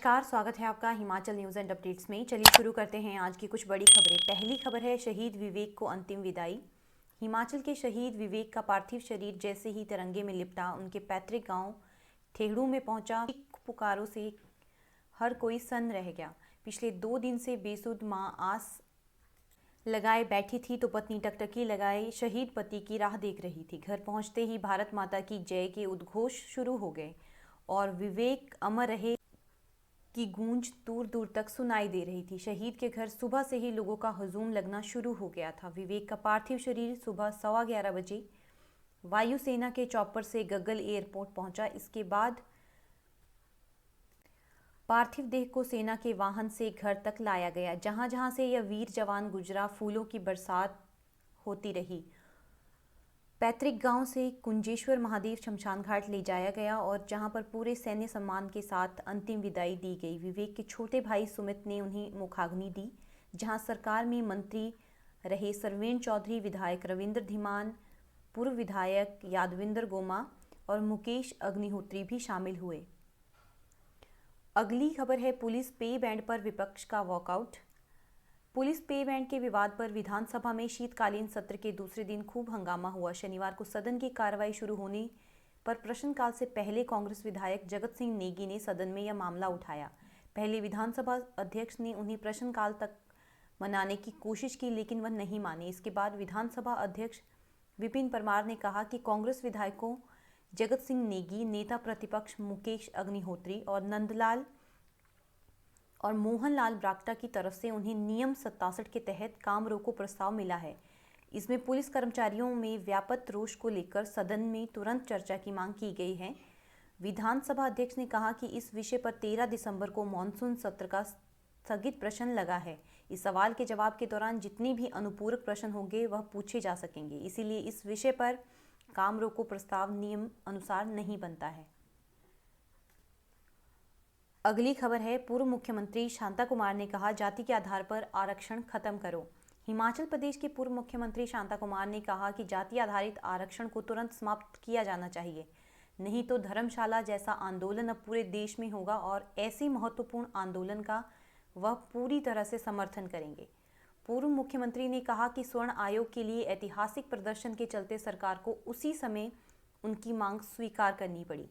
नमस्कार, स्वागत है आपका हिमाचल न्यूज़ एंड अपडेट्स में। चलिए शुरू करते हैं आज की कुछ बड़ी खबरें। पहली खबर है शहीद विवेक को अंतिम विदाई। हिमाचल के शहीद विवेक का पार्थिव शरीर जैसे ही तिरंगे में लिपटा उनके पैतृक गांव ठेहड़ू में पहुंचा, चीख पुकारों से हर कोई सन्न रह गया। पिछले 2 दिन से बेसुध मां आस लगाए बैठी थी तो पत्नी टकटकी लगाए शहीद पति की राह देख रही थी। घर पहुंचते ही भारत माता की जय के उद्घोष शुरू हो गए और विवेक अमर रहे की गूंज दूर दूर तक सुनाई दे रही थी। शहीद के घर सुबह से ही लोगों का हुजूम लगना शुरू हो गया था। विवेक का पार्थिव शरीर सुबह 11:15 बजे वायुसेना के चॉपर से गग्गल एयरपोर्ट पहुंचा। इसके बाद पार्थिव देह को सेना के वाहन से घर तक लाया गया। जहां जहां से यह वीर जवान गुजरा, फूलों की बरसात होती रही। पैतृक गांव से कुंजेश्वर महादेव शमशान घाट ले जाया गया और जहां पर पूरे सैन्य सम्मान के साथ अंतिम विदाई दी गई। विवेक के छोटे भाई सुमित ने उन्हें मुखाग्नि दी। जहां सरकार में मंत्री रहे सरवेन चौधरी, विधायक रविंद्र धीमान, पूर्व विधायक यादविंदर गोमा और मुकेश अग्निहोत्री भी शामिल हुए। अगली खबर है पुलिस पे बैंड पर विपक्ष का वॉकआउट। पुलिस पे बैंड के विवाद पर विधानसभा में शीतकालीन सत्र के दूसरे दिन खूब हंगामा हुआ। शनिवार को सदन की कार्रवाई शुरू होने पर प्रश्नकाल से पहले कांग्रेस विधायक जगत सिंह नेगी ने सदन में यह मामला उठाया। पहले विधानसभा अध्यक्ष ने उन्हें प्रश्नकाल तक मनाने की कोशिश की, लेकिन वह नहीं माने। इसके बाद विधानसभा अध्यक्ष विपिन परमार ने कहा कि कांग्रेस विधायकों जगत सिंह नेगी, नेता प्रतिपक्ष मुकेश अग्निहोत्री और नंदलाल और मोहनलाल ब्राक्टा की तरफ से उन्हें नियम 67 के तहत काम रोको प्रस्ताव मिला है। इसमें पुलिस कर्मचारियों में व्याप्त रोष को लेकर सदन में तुरंत चर्चा की मांग की गई है। विधानसभा अध्यक्ष ने कहा कि इस विषय पर 13 दिसंबर को मॉनसून सत्र का स्थगित प्रश्न लगा है। इस सवाल के जवाब के दौरान जितने भी अनुपूरक प्रश्न होंगे वह पूछे जा सकेंगे, इसीलिए इस विषय पर काम रोको प्रस्ताव नियम अनुसार नहीं बनता है। अगली खबर है पूर्व मुख्यमंत्री शांता कुमार ने कहा जाति के आधार पर आरक्षण खत्म करो। हिमाचल प्रदेश के पूर्व मुख्यमंत्री शांता कुमार ने कहा कि जाति आधारित आरक्षण को तुरंत समाप्त किया जाना चाहिए, नहीं तो धर्मशाला जैसा आंदोलन अब पूरे देश में होगा और ऐसे महत्वपूर्ण आंदोलन का वह पूरी तरह से समर्थन करेंगे। पूर्व मुख्यमंत्री ने कहा कि स्वर्ण आयोग के लिए ऐतिहासिक प्रदर्शन के चलते सरकार को उसी समय उनकी मांग स्वीकार करनी पड़ी।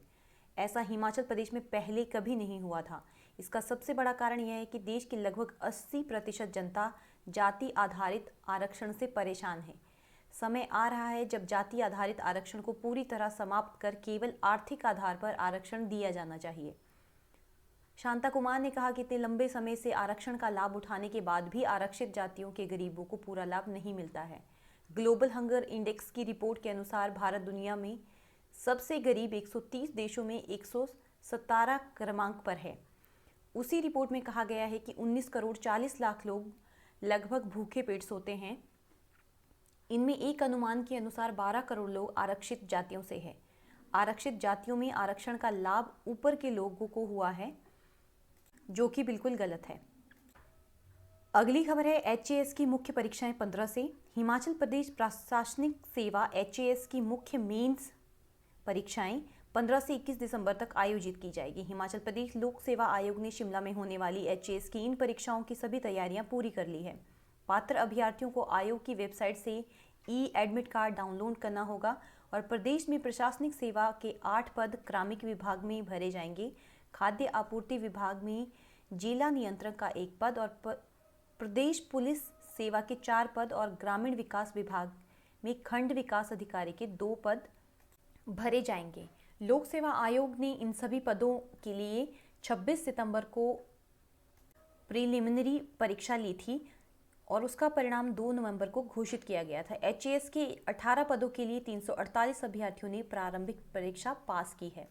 ऐसा हिमाचल प्रदेश में पहले कभी नहीं हुआ था। इसका सबसे बड़ा कारण यह है कि देश की लगभग 80% जनता जाति आधारित आरक्षण से परेशान है। समय आ रहा है जब जाति आधारित आरक्षण को पूरी तरह समाप्त कर केवल आर्थिक आधार पर आरक्षण दिया जाना चाहिए। शांता कुमार ने कहा कि इतने लंबे समय से आरक्षण का लाभ उठाने के बाद भी आरक्षित जातियों के गरीबों को पूरा लाभ नहीं मिलता है। ग्लोबल हंगर इंडेक्स की रिपोर्ट के अनुसार भारत दुनिया में सबसे गरीब 130 देशों में 117 क्रमांक पर है। उसी रिपोर्ट में कहा गया है कि 19 करोड़ 40 लाख लोग लगभग भूखे पेट सोते हैं। इनमें एक अनुमान के अनुसार 12 करोड़ लोग आरक्षित जातियों से हैं। आरक्षित जातियों में आरक्षण का लाभ ऊपर के लोगों को हुआ है, जो कि बिल्कुल गलत है। अगली खबर है HAS की मुख्य परीक्षाएं 15 से। हिमाचल प्रदेश प्रशासनिक सेवा HAS की मुख्य मेंस परीक्षाएं 15 से 21 दिसंबर तक आयोजित की जाएगी। हिमाचल प्रदेश लोक सेवा आयोग ने शिमला में होने वाली HAS की इन परीक्षाओं की सभी तैयारियां पूरी कर ली है। पात्र अभ्यर्थियों को आयोग की वेबसाइट से एडमिट कार्ड डाउनलोड करना होगा और प्रदेश में प्रशासनिक सेवा के 8 पद क्रमिक विभाग में भरे जाएंगे। खाद्य आपूर्ति विभाग में जिला नियंत्रक का 1 पद और प्रदेश पुलिस सेवा के 4 पद और ग्रामीण विकास विभाग में खंड विकास अधिकारी के 2 पद भरे जाएंगे। लोक सेवा आयोग ने इन सभी पदों के लिए 26 सितंबर को प्रीलिमिनरी परीक्षा ली थी और उसका परिणाम 2 नवंबर को घोषित किया गया था। HAS के 18 पदों के लिए 348 अभ्यर्थियों ने प्रारंभिक परीक्षा पास की है।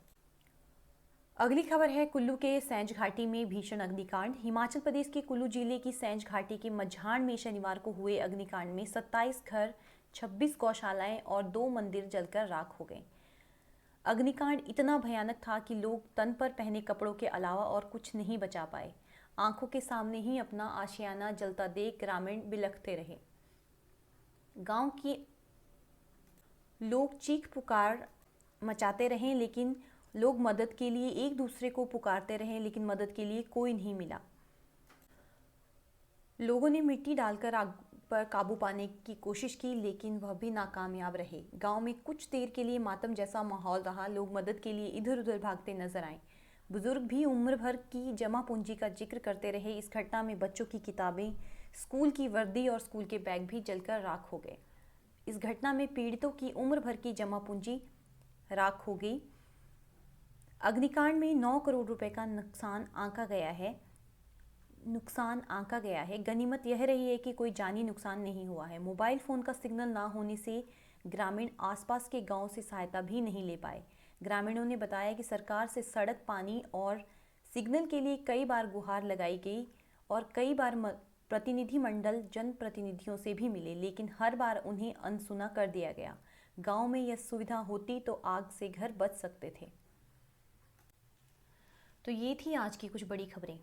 अगली खबर है कुल्लू के सैंज घाटी में भीषण अग्निकांड। हिमाचल प्रदेश के कुल्लू जिले की सैंज घाटी के मझाण में शनिवार को हुए अग्निकांड में 27 घर, 26 गौशालाएं और 2 मंदिर जलकर राख हो गए। अग्निकांड इतना भयानक था कि लोग तन पर पहने कपड़ों के अलावा और कुछ नहीं बचा पाए। आंखों के सामने ही अपना आशियाना जलता देख ग्रामीण बिलखते रहे। गांव के लोग चीख पुकार मचाते रहे, लेकिन लोग मदद के लिए एक दूसरे को पुकारते रहे, लेकिन मदद के लिए कोई नहीं मिला। लोगों ने मिट्टी डालकर आग पर काबू पाने की कोशिश की, लेकिन वह भी नाकामयाब रहे। गांव में कुछ देर के लिए मातम जैसा माहौल रहा। लोग मदद के लिए इधर उधर भागते नजर आए। बुजुर्ग भी उम्र भर की जमा पूंजी का जिक्र करते रहे। इस घटना में बच्चों की किताबें, स्कूल की वर्दी और स्कूल के बैग भी जलकर राख हो गए। इस घटना में पीड़ितों की उम्र भर की जमा पूंजी राख हो गई। अग्निकांड में 9 करोड़ रुपए का नुकसान आंका गया है। गनीमत यह रही है कि कोई जानी नुकसान नहीं हुआ है। मोबाइल फोन का सिग्नल ना होने से ग्रामीण आसपास के गांव से सहायता भी नहीं ले पाए। ग्रामीणों ने बताया कि सरकार से सड़क, पानी और सिग्नल के लिए कई बार गुहार लगाई गई और कई बार प्रतिनिधिमंडल जनप्रतिनिधियों से भी मिले, लेकिन हर बार उन्हें अनसुना कर दिया गया। गांव में यह सुविधा होती तो आग से घर बच सकते थे। तो ये थी आज की कुछ बड़ी खबरें।